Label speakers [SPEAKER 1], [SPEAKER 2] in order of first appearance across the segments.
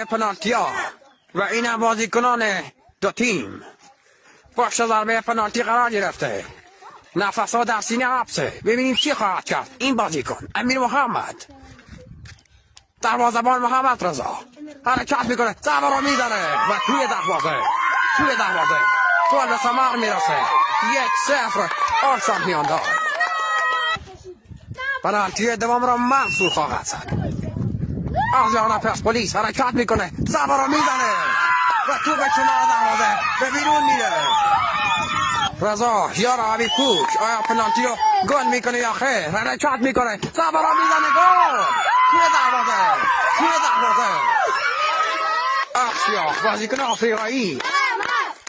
[SPEAKER 1] پنالتی‌ها و این بازیکنان دو تیم پشت ضربه پنالتی قرار گرفته. نفس‌ها در سینه حبسه. ببینیم چی خواهد کرد این بازیکن امیر محمد. دروازه‌بان محمد رضا حرکت میکنه، ضربه رو میزنه و توی دروازه گل به ثمر میرسه. 1-0 آرسنال میانداز. پنالتی دوم را منصور خواهد زد. از جانب پرسپولیس حرکت میکنه، ضربه رو میزنه و تو به کنار دروازه به بیرون میره. رضا یار عبی پوک آیا پنالتی رو گل میکنه یا خیر؟ حرکت میکنه، ضربه رو میزنه، گل توی دروازه. افشیا بازیکن آفریقایی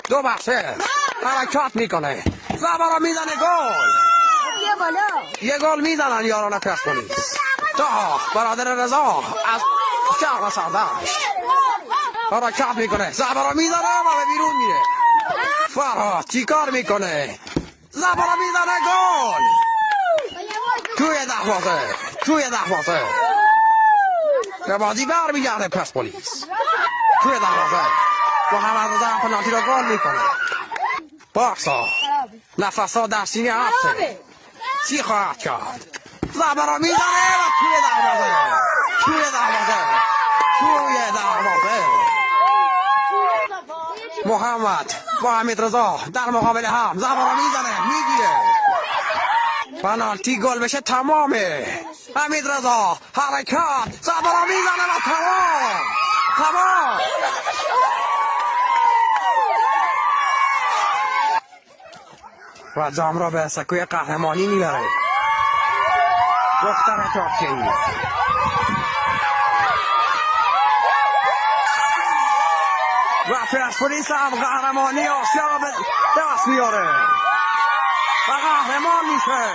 [SPEAKER 1] 2-0 حرکت میکنه، ضربه رو میزنه، گل. یه گل میزنن یاران پرسپولیس. تا برادر رضا از شهر سردشت حرکت میکنه، ضربه رو میزنه و به بیرون میره. فرهاد چی کار میکنه؟ ضربه رو میزنه، گل توی دروازه. به بازی برمیگرده پرسپولیس توی دروازه. محمد رضا پنالتی رو گل میکنه. بارسا نفس‌ها در سینه حبسه. چی خواهد کرد؟ ضربه رو میزنه و توی دروازه. محمد با حمید رضا در مقابل هم، ضربه رو میزنه، میگیره. پنالتی گل بشه تمامه. حمید رضا حرکت، ضربه رو میزنه و تمام. و جام را به سکوی قهرمانی میبره دختر ترکیه. و پرسپولیس هم قهرمانی آسیا را به دست میاره و قهرمان میشه.